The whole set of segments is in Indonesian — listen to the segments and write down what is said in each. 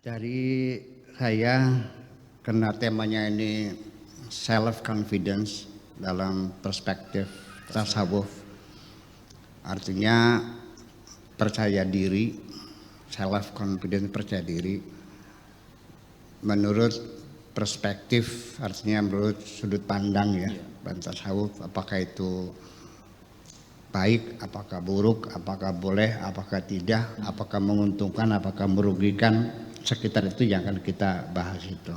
Dari saya, karena temanya ini self confidence dalam perspektif tasawuf, artinya percaya diri, self confidence percaya diri. Menurut perspektif, artinya menurut sudut pandang ya, tasawuf, apakah itu baik, apakah buruk, apakah boleh, apakah tidak, apakah menguntungkan, apakah merugikan, sekitar itu yang akan kita bahas itu.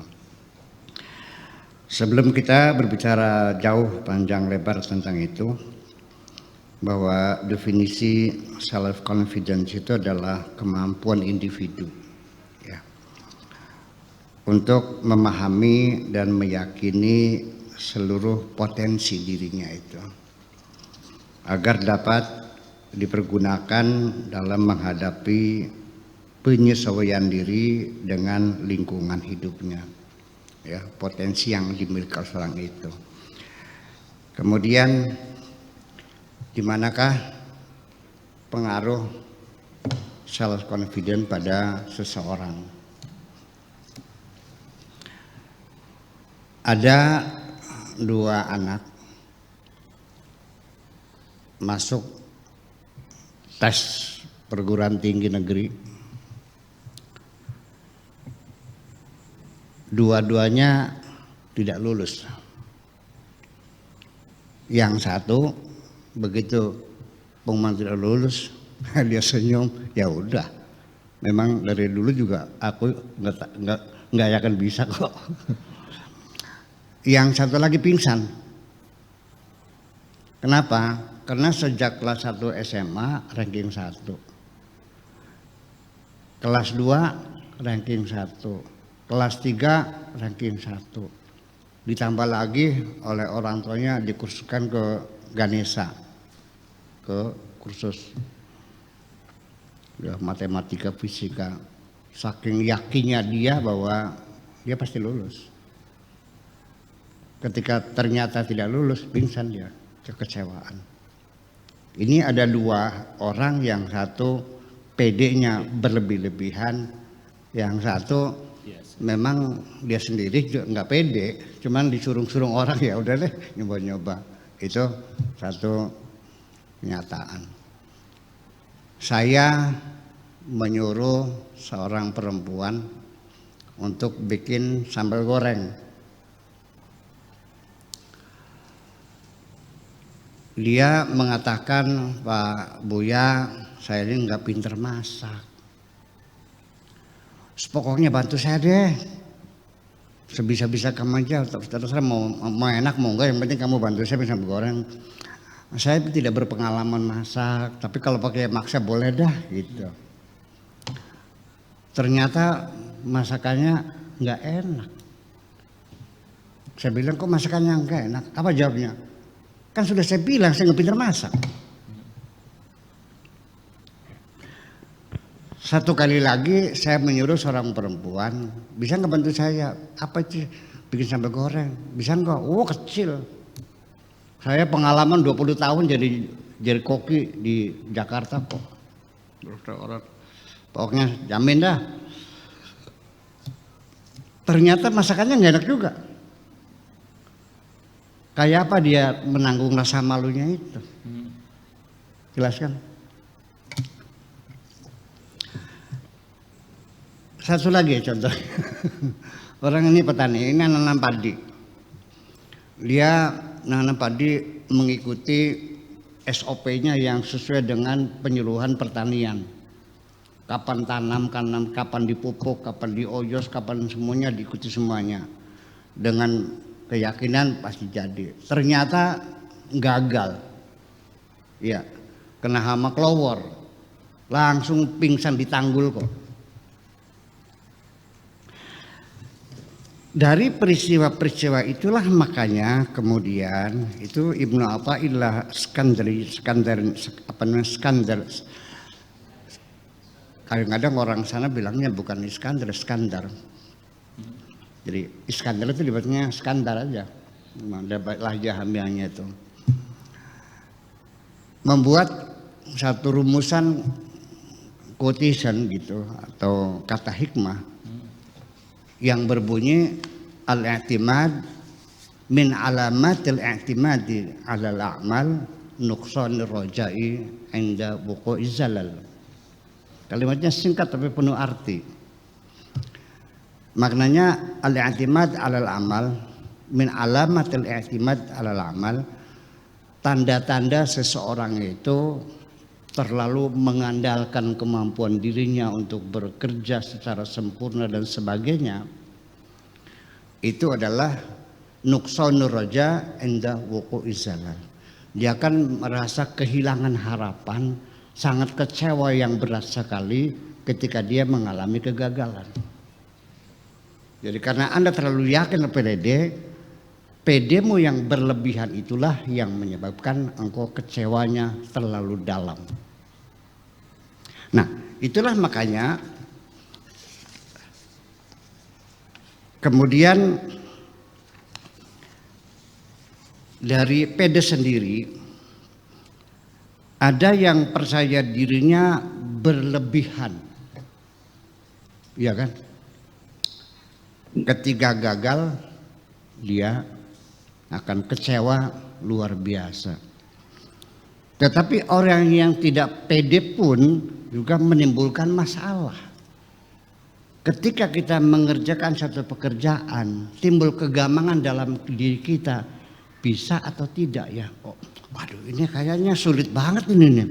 Sebelum kita berbicara jauh panjang lebar tentang itu, bahwa definisi self confidence itu adalah kemampuan individu ya, untuk memahami dan meyakini seluruh potensi dirinya itu, agar dapat dipergunakan dalam menghadapi penyesuaian diri dengan lingkungan hidupnya, ya, potensi yang dimiliki seorang itu. Kemudian di manakah pengaruh self confidence pada seseorang? Ada dua anak masuk tes perguruan tinggi negeri. Dua-duanya tidak lulus. Yang satu begitu pengumuman tidak lulus, dia senyum, ya udah. Memang dari dulu juga aku nggak akan bisa kok. Yang satu lagi pingsan. Kenapa? Karena sejak kelas 1 SMA ranking 1. Kelas 2 ranking 1. Kelas 3 ranking 1. Ditambah lagi oleh orang tuanya dikursuskan ke Ganesha, ke kursus ya, matematika fisika. Saking yakinnya dia bahwa dia pasti lulus. Ketika ternyata tidak lulus, pingsan dia, kekecewaan. Ini ada dua orang, yang satu PD-nya berlebih-lebihan, yang satu memang dia sendiri juga nggak pede, cuman disuruh-suruh orang, ya udah deh nyoba-nyoba. Itu satu kenyataan. Saya menyuruh seorang perempuan untuk bikin sambal goreng. Dia mengatakan, Pak Buya, saya ini nggak pinter masak. Pokoknya bantu saya deh, sebisa-bisa kamu aja, terserah mau enak mau enggak, yang penting kamu bantu saya bisa goreng. Saya tidak berpengalaman masak, tapi kalau pakai maksa boleh dah gitu. Ternyata masakannya nggak enak. Saya bilang, kok masakannya nggak enak? Apa jawabnya? Kan sudah saya bilang saya nggak pintar masak. Satu kali lagi saya menyuruh seorang perempuan, bisa nggak bantu saya? Apa itu? Bikin sambal goreng. Bisa nggak? Oh, kecil. Saya pengalaman 20 tahun jadi koki di Jakarta kok. Pokoknya jamin dah. Ternyata masakannya nggak enak juga. Kayak apa dia menanggung rasa malunya itu? Jelaskan. Satu lagi contoh. Orang ini petani, ini nanam padi. Dia nanam padi mengikuti SOP-nya yang sesuai dengan penyuluhan pertanian. Kapan tanam, kapan dipupuk, kapan diojos, kapan semuanya diikuti semuanya. Dengan keyakinan pasti jadi. Ternyata gagal. Ya, kena hama kelowor. Langsung pingsan di tanggul kok. Dari peristiwa-peristiwa itulah makanya kemudian itu Ibnu Athaillah Skandar, kadang-kadang orang sana bilangnya bukan Iskandar, Skandar. Jadi Iskandar itu dibaca Skandar aja, ada lahjah hamiahnya itu. Membuat satu rumusan quotation gitu atau kata hikmah yang berbunyi al-i'timad min alamatil i'timadi 'alal a'mal nuqsanir raja'i 'inda wuqu'iz zalal. Kalimatnya singkat tapi penuh arti. Maknanya al-i'timad 'alal amal min alamatil i'timad 'alal amal, tanda-tanda seseorang itu terlalu mengandalkan kemampuan dirinya untuk bekerja secara sempurna dan sebagainya, itu adalah nuqsanur raja inda wuqu'iz zalal. Dia akan merasa kehilangan harapan, sangat kecewa yang berat sekali ketika dia mengalami kegagalan. Jadi karena Anda terlalu yakin PD-mu yang berlebihan itulah yang menyebabkan engkau kecewanya terlalu dalam. Nah, itulah makanya kemudian dari PD sendiri ada yang percaya dirinya berlebihan, ya kan? Ketika gagal dia akan kecewa luar biasa. Tetapi orang yang tidak pede pun juga menimbulkan masalah. Ketika kita mengerjakan satu pekerjaan, timbul kegamangan dalam diri kita, bisa atau tidak ya? Oh, waduh, ini kayaknya sulit banget ini nih.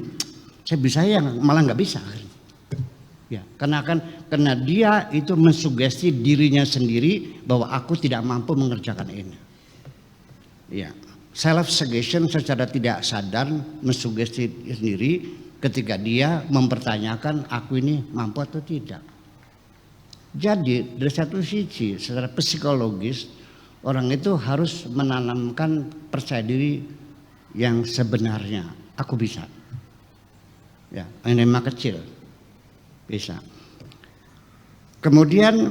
Saya bisa ya, malah nggak bisa. Ya, karena dia itu mensugesti dirinya sendiri bahwa aku tidak mampu mengerjakan ini. Ya, self suggestion secara tidak sadar mensugesti sendiri ketika dia mempertanyakan aku ini mampu atau tidak. Jadi dari satu sisi secara psikologis orang itu harus menanamkan percaya diri yang sebenarnya. Aku bisa. Ya, ini mah kecil. Bisa. Kemudian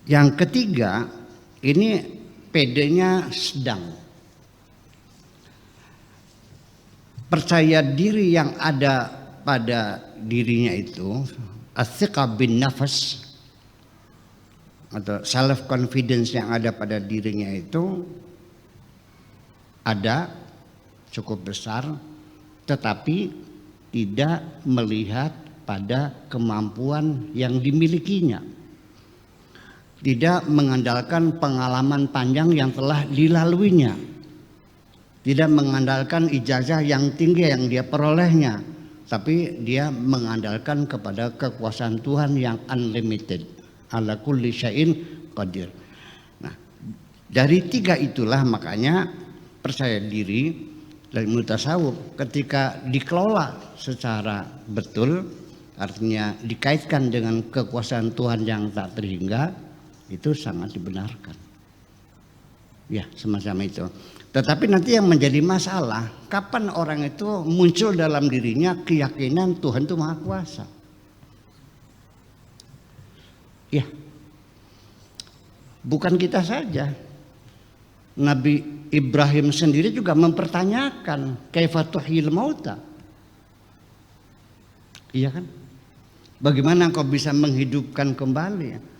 yang ketiga, ini PD-nya sedang. Percaya diri yang ada pada dirinya itu as-thiqa bin nafas atau self confidence yang ada pada dirinya itu ada cukup besar, tetapi tidak melihat pada kemampuan yang dimilikinya, tidak mengandalkan pengalaman panjang yang telah dilaluinya, tidak mengandalkan ijazah yang tinggi yang dia perolehnya, tapi dia mengandalkan kepada kekuasaan Tuhan yang unlimited, ala kulli syai'in qadir. Nah, dari tiga itulah makanya percaya diri dari menurut tasawuf ketika dikelola secara betul, artinya dikaitkan dengan kekuasaan Tuhan yang tak terhingga, itu sangat dibenarkan. Ya, semacam itu. Tetapi nanti yang menjadi masalah, kapan orang itu muncul dalam dirinya keyakinan Tuhan itu Maha Kuasa. Ya, bukan kita saja. Nabi Ibrahim sendiri juga mempertanyakan kaifa tuhyil mauta. Iya kan? Bagaimana engkau bisa menghidupkan kembali?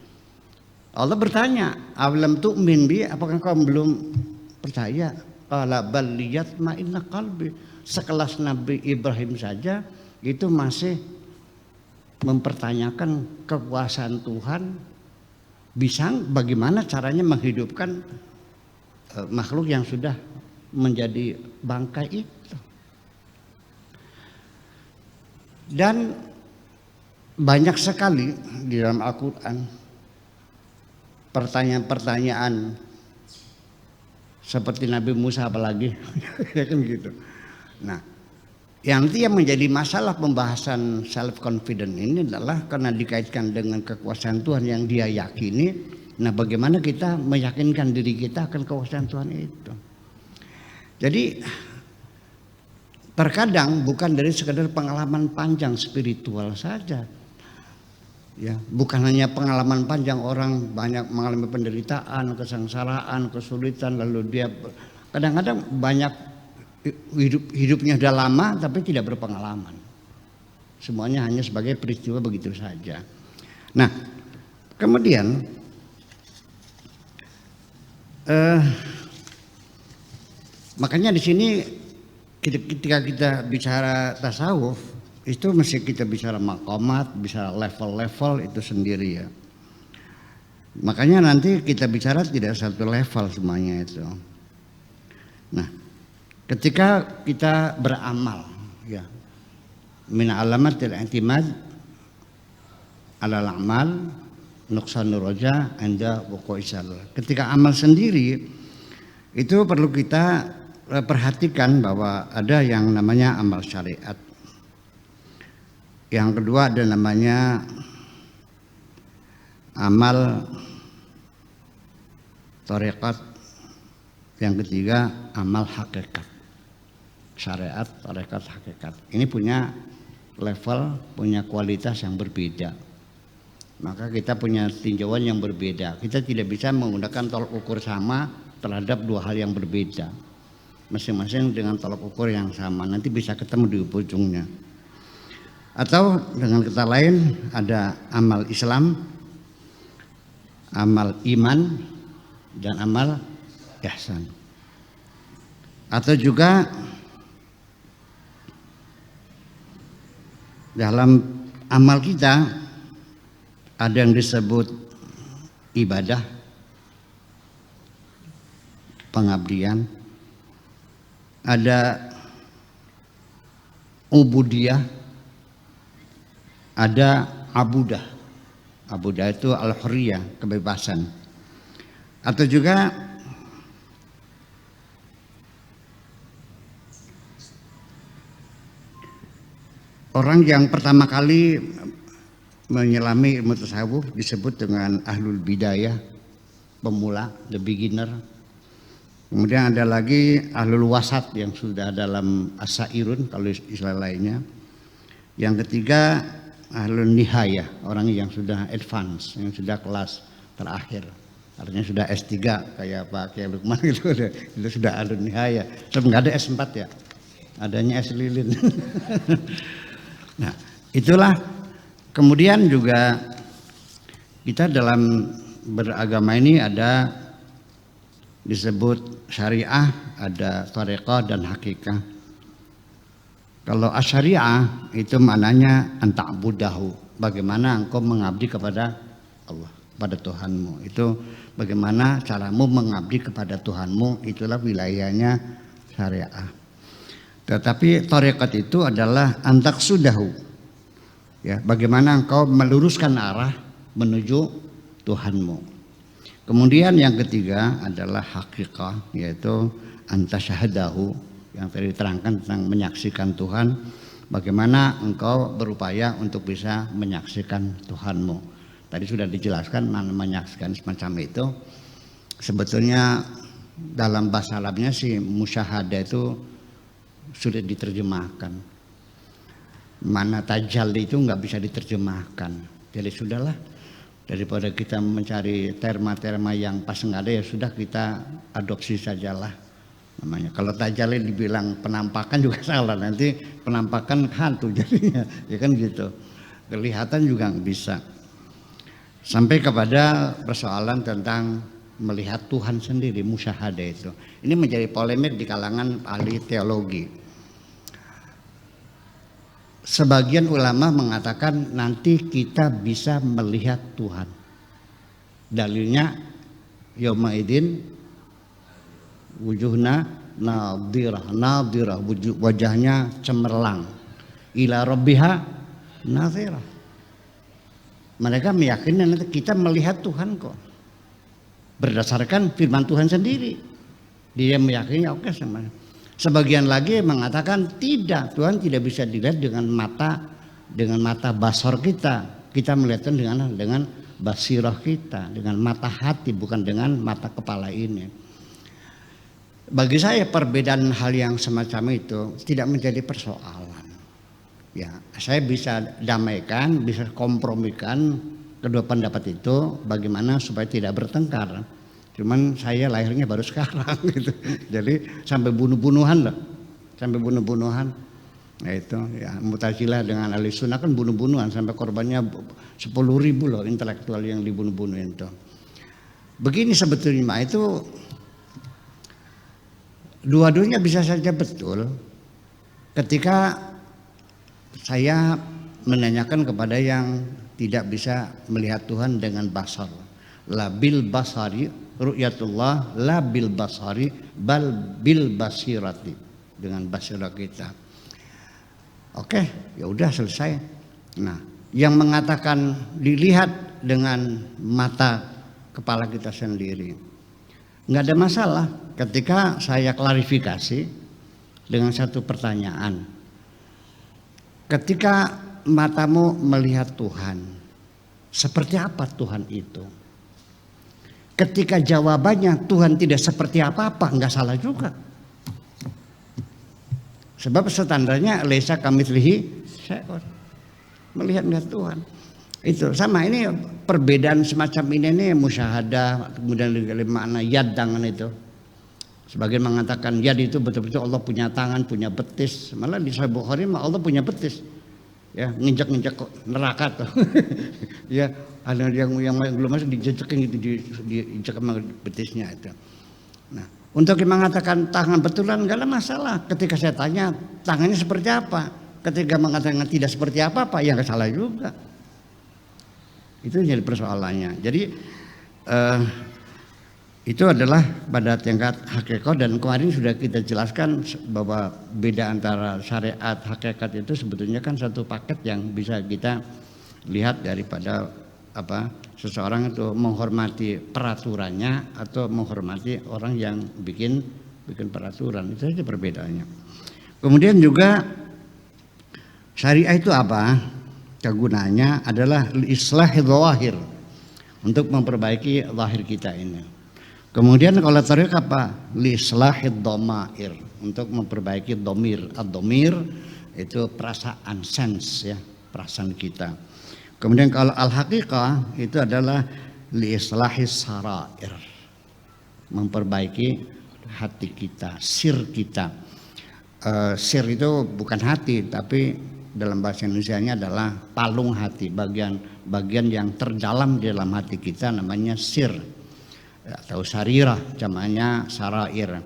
Allah bertanya, awalam tu'min bi, apakah kau belum percaya? Qala bal liyatma'inna qalbi. Sekelas Nabi Ibrahim saja itu masih mempertanyakan kekuasaan Tuhan. Bisa bagaimana caranya menghidupkan makhluk yang sudah menjadi bangkai itu. Dan banyak sekali di dalam Al-Quran pertanyaan-pertanyaan seperti Nabi Musa apalagi ya kan gitu. Nah, yang menjadi masalah pembahasan self confidence ini adalah karena dikaitkan dengan kekuasaan Tuhan yang dia yakini. Nah, bagaimana kita meyakinkan diri kita akan kekuasaan Tuhan itu? Jadi terkadang bukan dari sekadar pengalaman panjang spiritual saja. Ya, bukan hanya pengalaman panjang, orang banyak mengalami penderitaan, kesengsaraan, kesulitan, lalu dia kadang-kadang banyak hidupnya sudah lama tapi tidak berpengalaman. Semuanya hanya sebagai peristiwa begitu saja. Nah, kemudian makanya di sini ketika kita bicara tasawuf itu mesti kita bicara maqamat, bicara level-level itu sendiri ya. Makanya nanti kita bicara tidak satu level semuanya itu. Nah, ketika kita beramal ya, min alamatil i'timad alal a'mal nuqsanur raja anda wuqu'isal. Ketika amal sendiri itu perlu kita perhatikan bahwa ada yang namanya amal syariat. Yang kedua ada namanya amal tarekat. Yang ketiga amal hakikat. Syariat, tarekat, hakikat. Ini punya level, punya kualitas yang berbeda. Maka kita punya tinjauan yang berbeda. Kita tidak bisa menggunakan tolok ukur sama terhadap dua hal yang berbeda. Masing-masing dengan tolok ukur yang sama. Nanti bisa ketemu di ujungnya. Atau dengan kata lain ada amal Islam, amal iman, dan amal ihsan. Atau juga dalam amal kita ada yang disebut ibadah, pengabdian, ada ubudiyah, ada abudah. Abudah itu al-hurriyah, kebebasan. Atau juga orang yang pertama kali menyelami ilmu tasawuf disebut dengan ahlul bidayah, pemula, the beginner. Kemudian ada lagi ahlul wasat yang sudah dalam as-sairun kalau istilah lainnya. Yang ketiga ahlul nihayah, orang yang sudah advance, yang sudah kelas terakhir. Artinya sudah S3 kayak Pak Kiai Lukman gitu, itu sudah ahlul nihayah. Terus nggak ada S4 ya, adanya S lilin. Nah, itulah. Kemudian juga kita dalam beragama ini ada disebut syariah, ada thariqah dan hakikah. Kalau asyariah itu maknanya anta'budahu, bagaimana engkau mengabdi kepada Allah, pada Tuhanmu. Itu bagaimana caramu mengabdi kepada Tuhanmu, itulah wilayahnya syariah. Tetapi thariqat itu adalah antaqsudahu. Ya, bagaimana engkau meluruskan arah menuju Tuhanmu. Kemudian yang ketiga adalah hakikah, yaitu antasyahadahu, yang tadi diterangkan tentang menyaksikan Tuhan. Bagaimana engkau berupaya untuk bisa menyaksikan Tuhanmu. Tadi sudah dijelaskan menyaksikan semacam itu. Sebetulnya dalam bahasa Arabnya sih musyahadah itu sudah diterjemahkan. Mana tajalli itu nggak bisa diterjemahkan. Jadi sudahlah, daripada kita mencari terma-terma yang pas nggak ada, ya sudah kita adopsi sajalah namanya. Kalau tajalli dibilang penampakan juga salah, nanti penampakan hantu jadinya, ya kan gitu. Kelihatan juga nggak bisa. Sampai kepada persoalan tentang melihat Tuhan sendiri, musyahadah itu. Ini menjadi polemik di kalangan ahli teologi. Sebagian ulama mengatakan nanti kita bisa melihat Tuhan. Dalilnya yauma idzin wujuhna nadhirah, wajahnya cemerlang. Ila rabbiha nadhirah. Mereka meyakini nanti kita melihat Tuhan kok. Berdasarkan firman Tuhan sendiri. Dia meyakini oke sama. Sebagian lagi mengatakan tidak, Tuhan tidak bisa dilihat dengan mata basor kita. Kita melihatnya dengan basirah kita, dengan mata hati, bukan dengan mata kepala ini. Bagi saya perbedaan hal yang semacam itu tidak menjadi persoalan. Ya, saya bisa damaikan, bisa kompromikan kedua pendapat itu bagaimana supaya tidak bertengkar. Cuman saya lahirnya baru sekarang gitu. Jadi sampai bunuh-bunuhan loh. Sampai bunuh-bunuhan. Nah itu ya, Mu'tazilah dengan ahli sunnah kan bunuh-bunuhan sampai korbannya 10.000 loh intelektual yang dibunuh-bunuh itu. Begini sebetulnya itu dua-duanya bisa saja betul ketika saya menanyakan kepada yang tidak bisa melihat Tuhan dengan basar. La bil basari ru'yatullah la bil basari bal bil basirati, dengan basirah kita. Oke, ya udah selesai. Nah, yang mengatakan dilihat dengan mata kepala kita sendiri, nggak ada masalah ketika saya klarifikasi dengan satu pertanyaan. Ketika matamu melihat Tuhan, seperti apa Tuhan itu? Ketika jawabannya Tuhan tidak seperti apa-apa, nggak salah juga. Sebab standarnya laisa kamitslihi syai'un. Melihat Tuhan. Itu sama, ini perbedaan semacam ini musyahadah, kemudian makna yad tangan itu. Sebagian mengatakan yad itu betul-betul Allah punya tangan, punya betis. Malah di Sahih Bukhari Allah punya betis. Ya, nginjak-nginjak neraka tuh. Ya, ada yang belum masuk dijejekin gitu, diinjak sama betisnya itu. Nah, untuk mengatakan tangan betulan enggak ada masalah. Ketika saya tanya tangannya seperti apa, ketika mengatakan tidak seperti apa-apa, ya enggak salah juga. Itu jadi persoalannya. Jadi itu adalah pada tingkat hakikat, dan kemarin sudah kita jelaskan bahwa beda antara syariat hakikat itu sebetulnya kan satu paket yang bisa kita lihat daripada seseorang itu menghormati peraturannya atau menghormati orang yang bikin peraturan. Itu saja perbedaannya. Kemudian juga syariah itu apa? Kegunaannya adalah islahil zawahir, untuk memperbaiki zahir kita ini. Kemudian kalau tarik apa? Islahid dhamair, untuk memperbaiki domir. Ad-domir itu perasaan, sense ya, perasaan kita. Kemudian kalau al-haqiqah itu adalah liislahis sarair, memperbaiki hati kita, sir kita. Sir itu bukan hati, tapi dalam bahasa Indonesianya adalah palung hati, bagian yang terdalam di dalam hati kita namanya sir atau sarirah, jamaknya sarair.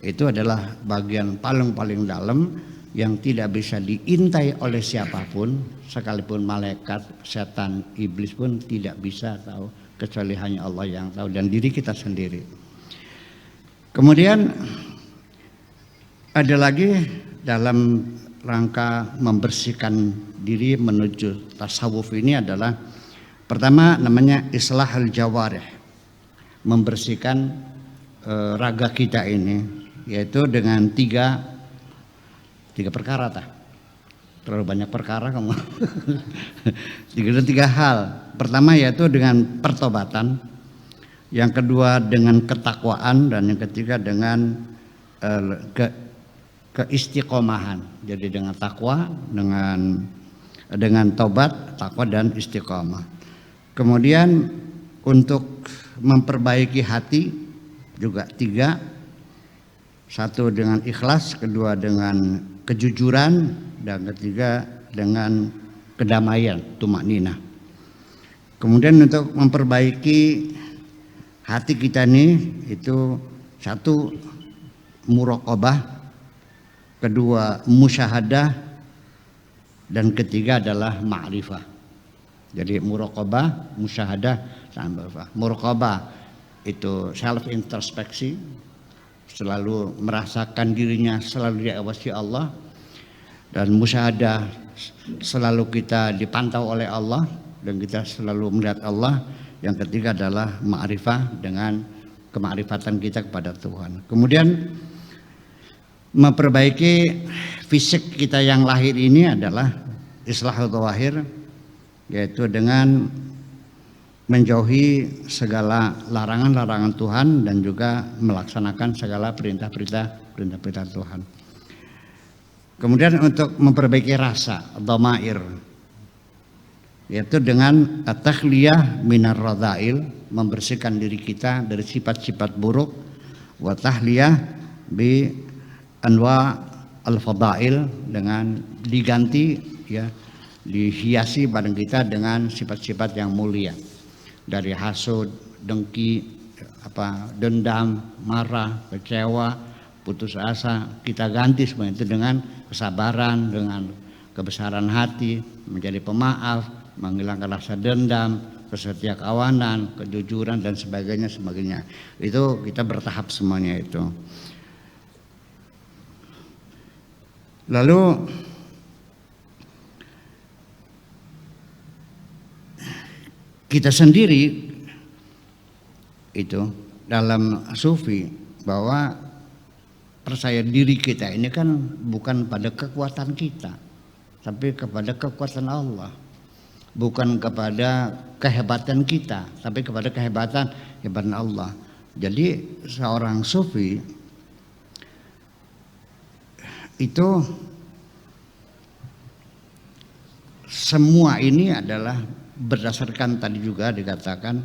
Itu adalah bagian paling dalam yang tidak bisa diintai oleh siapapun, sekalipun malaikat, setan, iblis pun tidak bisa tahu, kecuali hanya Allah yang tahu dan diri kita sendiri. Kemudian ada lagi dalam rangka membersihkan diri menuju tasawuf ini adalah pertama namanya islahul jawarih, membersihkan raga kita ini, yaitu dengan tiga perkara terlalu banyak perkara kamu. tiga hal. Pertama yaitu dengan pertobatan, yang kedua dengan ketakwaan, dan yang ketiga dengan keistiqomahan. Jadi dengan takwa, dengan tobat, takwa dan istiqomah. Kemudian untuk memperbaiki hati juga tiga. Satu dengan ikhlas, kedua dengan kejujuran, dan ketiga dengan kedamaian, tumakninah. Kemudian untuk memperbaiki hati kita nih itu satu muraqabah, kedua musyahadah, dan ketiga adalah ma'rifah. Jadi muraqabah, musyahadah, ma'rifah. Muraqabah itu self introspeksi, selalu merasakan dirinya selalu diawasi Allah, dan musyahadah selalu kita dipantau oleh Allah dan kita selalu melihat Allah. Yang ketiga adalah ma'rifah, dengan kemakrifatan kita kepada Tuhan. Kemudian memperbaiki fisik kita yang lahir ini adalah islahul zawahir, yaitu dengan menjauhi segala larangan-larangan Tuhan dan juga melaksanakan segala perintah-perintah Tuhan. Kemudian untuk memperbaiki rasa dhamair, yaitu dengan at-takhliyah minar radha'il, membersihkan diri kita dari sifat-sifat buruk, wa tahliyah bi anwa al-fadail dengan diganti ya, dihiasi badan kita dengan sifat-sifat yang mulia, dari hasud, dengki, dendam, marah, kecewa, putus asa, kita ganti semua itu dengan kesabaran, dengan kebesaran hati, menjadi pemaaf, menghilangkan rasa dendam, kesetia kawanan, kejujuran dan sebagainya. Itu kita bertahap semuanya itu. Lalu kita sendiri itu dalam sufi bahwa percaya diri kita ini kan bukan pada kekuatan kita, tapi kepada kekuatan Allah. Bukan kepada kehebatan kita, tapi kepada kehebatan Allah. Jadi seorang sufi itu semua ini adalah berdasarkan tadi juga dikatakan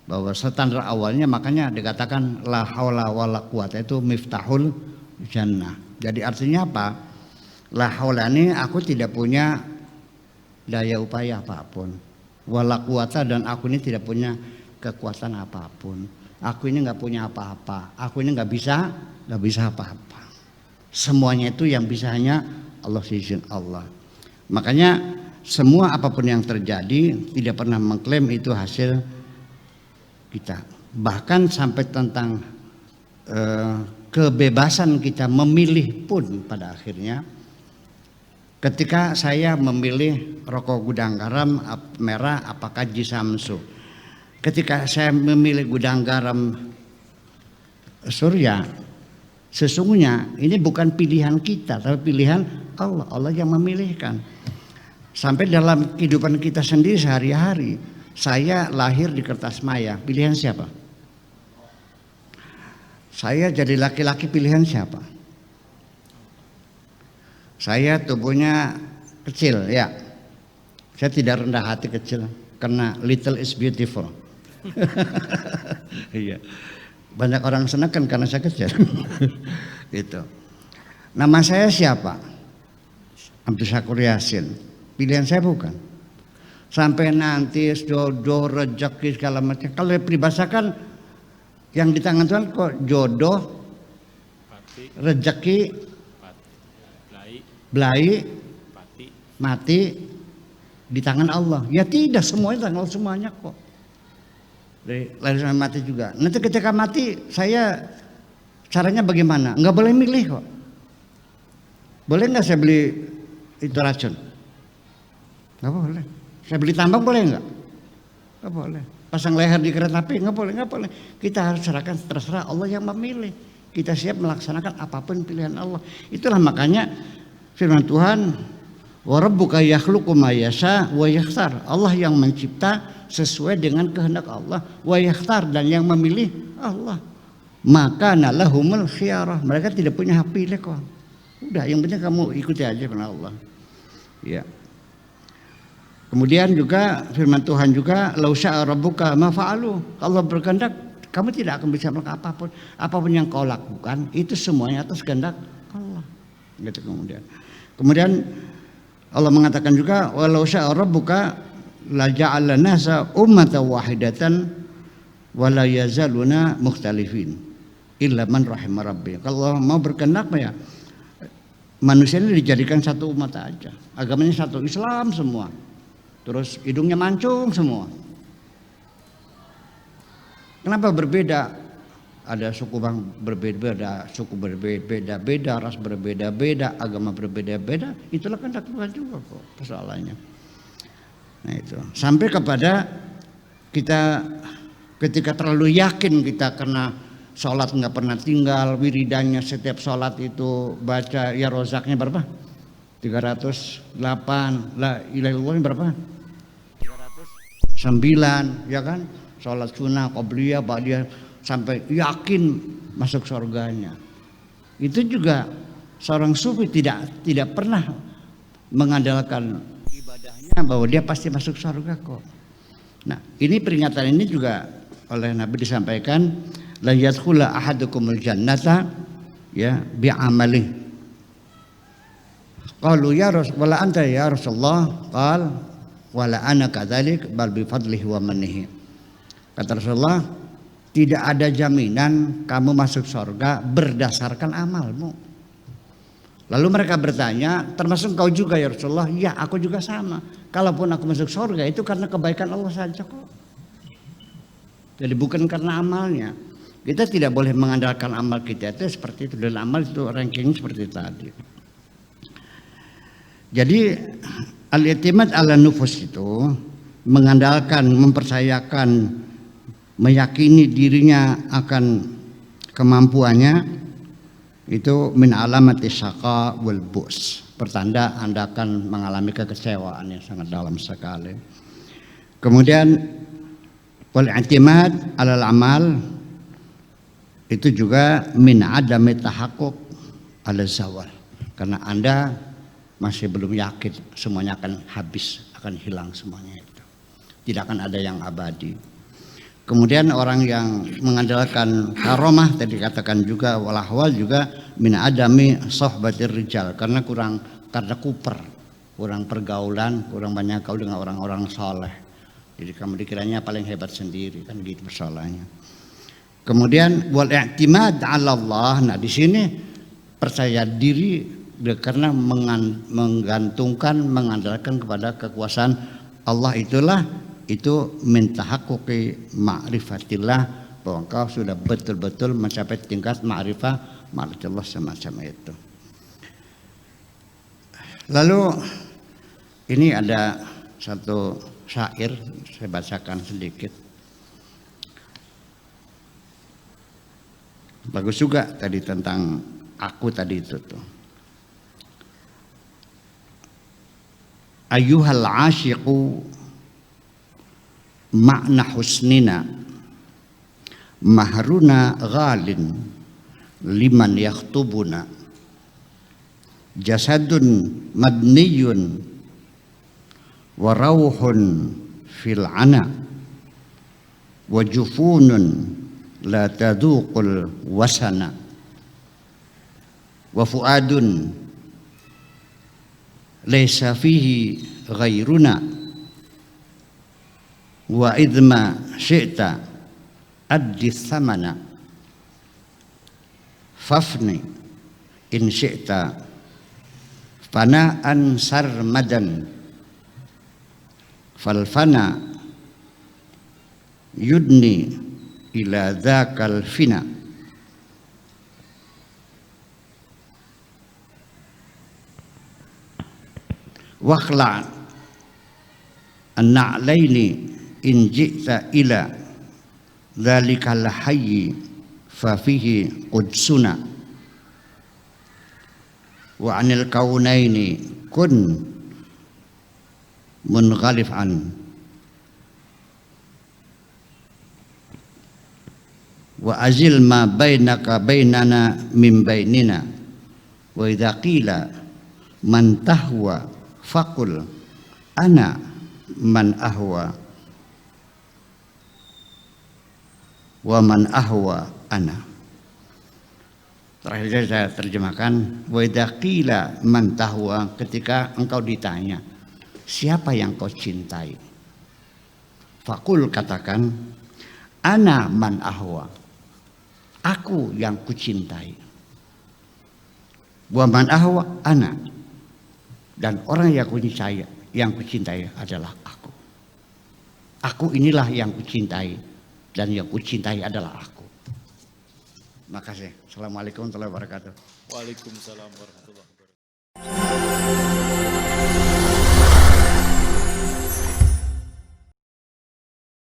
bahwa standar awalnya, makanya dikatakan la haula wala quwata itu miftahul jannah. Jadi artinya apa? La haula ini aku tidak punya daya upaya apapun, wala quwata, dan aku ini tidak punya kekuatan apapun. Aku ini nggak punya apa-apa. Aku ini nggak bisa apa-apa. Semuanya itu yang bisa hanya Allah, izin Allah. Makanya semua apapun yang terjadi tidak pernah mengklaim itu hasil kita. Bahkan sampai tentang kebebasan kita memilih pun pada akhirnya, ketika saya memilih rokok gudang garam merah apakah Jisamsu, ketika saya memilih gudang garam Surya, sesungguhnya ini bukan pilihan kita, tapi pilihan Allah. Allah yang memilihkan. Sampai dalam kehidupan kita sendiri sehari-hari, saya lahir di kertas maya, pilihan siapa? Saya jadi laki-laki, pilihan siapa? Saya tubuhnya kecil, ya. Saya tidak rendah hati kecil, karena little is beautiful. Iya. Banyak orang senang kan karena saya kecil. Gitu. Nama saya siapa? Abdul Syakur Yasin. Pilihan saya bukan. Sampai nanti jodoh, rezeki segala macam. Kalau peribahasakan yang di tangan Tuhan kok jodoh, rezeki, belai, mati di tangan Allah. Ya tidak, semuanya tangan Allah semuanya kok. Dari lahir sampai mati juga. Nanti ketika mati saya caranya bagaimana? Enggak boleh milih kok. Boleh nggak saya beli itu racun? Nggak boleh. Saya beli tambang boleh nggak? Nggak boleh. Pasang leher di kereta api nggak boleh. Kita harus serahkan, terserah Allah yang memilih. Kita siap melaksanakan apapun pilihan Allah. Itulah makanya firman Tuhan, wa rabbuka yakhluqu ma yasha wa yakhtar. Allah yang mencipta sesuai dengan kehendak Allah, wa yakhtar, dan yang memilih Allah. Maka nalahumul khiyarah, mereka tidak punya hak pilih kok. Udah, yang penting kamu ikuti aja karena Allah. Ya. Kemudian juga firman Tuhan juga, lau syaa rabbuka ma fa'alu. Allah berkehendak, kamu tidak akan bisa melakukan apapun. Apapun yang kau lakukan itu semuanya atas kehendak Allah. Gitu kemudian Allah mengatakan juga, walau syaa rabbuka la ja'ala nasa ummatan wahidatan wa la yazaluna mukhtalifin illa man rahimah rabbi. Kalau mau berkehendak ya manusia ini dijadikan satu umat aja, agamanya satu, Islam semua, terus hidungnya mancung semua. Kenapa berbeda? Ada suku bang berbeda, suku berbeda-beda, ras berbeda-beda, agama berbeda-beda. Itulah kehendak Tuhan juga kok persoalannya. Nah itu sampai kepada kita ketika terlalu yakin kita karena sholat nggak pernah tinggal, wiridannya setiap sholat itu baca ya rozaknya berapa? 308, la ilaha illallah berapa? 309, ya kan? Sholat sunnah, qobliyah, ba'diyah, sampai yakin masuk surganya. Itu juga seorang sufi tidak pernah mengandalkan ibadahnya bahwa dia pasti masuk surga kok. Nah, ini peringatan ini juga oleh Nabi disampaikan, la yadkhula ahadukumul jannata ya bi'amalihi Qalu ya Rasul wala anta ya Rasulullah, qal wala ana kadzalik bal bi fadlihi wa mannihi. Kata Rasulullah, tidak ada jaminan kamu masuk surga berdasarkan amalmu. Lalu mereka bertanya, termasuk kau juga ya Rasulullah? Ya, aku juga sama. Kalaupun aku masuk surga itu karena kebaikan Allah saja kok. Jadi bukan karena amalnya. Kita tidak boleh mengandalkan amal kita itu seperti itu. Dan amal itu ranking seperti tadi. Jadi al-i'timad ala nufus itu mengandalkan, mempercayakan, meyakini dirinya akan kemampuannya, itu min alamati syaqa wal bu's, pertanda Anda akan mengalami kekecewaan yang sangat dalam sekali. Kemudian wal i'timad alal amal itu juga min adami tahaqquq ala zawal, karena Anda masih belum yakin semuanya akan habis, akan hilang semuanya itu. Tidak akan ada yang abadi. Kemudian orang yang mengandalkan karomah tadi katakan juga walahwal juga min adami sohbatir rijal, karena kuper, kurang pergaulan, kurang banyak gaul dengan orang-orang soleh. Jadi kamu dikiranya paling hebat sendiri, kan gitu persoalannya. Kemudian wal i'timad 'ala Allah. Nah, di sini percaya diri karena menggantungkan, mengandalkan kepada kekuasaan Allah, itu min tahaqquqi ma'rifatillah, bahwa engkau sudah betul-betul mencapai tingkat ma'rifatillah semacam itu. Lalu ini ada satu syair, saya bacakan sedikit. Bagus juga tadi tentang aku tadi itu tuh. Ayyuhal asyiqu makna husnina mahruna ghalin liman yakhtubuna jasadun madniyun wa rauhun fil ana wa jufunun la taduqul wasana wa fuadun laysa fihi ghairuna wa idma syi'ta addi thamana fafni in syi'ta fana'an sarmadan falfana yudni ila dzakal fina. Wakhla an-na'laini in ji'ta ila dzalikal hayyi fa fihi qudsuna wa 'anil kaunaini kun munqalifan wa azil ma bainaka bainana min bainina wa idza qila man tahwa faqul ana man ahwa wa man ahwa ana. Terakhir saya terjemahkan, wa idza qila man tahwa, ketika engkau ditanya siapa yang kau cintai, faqul, katakan, ana man ahwa, aku yang kucintai, wa man ahwa ana, dan orang yang kucintai adalah aku. Aku inilah yang kucintai, dan yang kucintai adalah aku. Makasih. Assalamualaikum warahmatullahi wabarakatuh. Waalaikumsalam warahmatullahi wabarakatuh.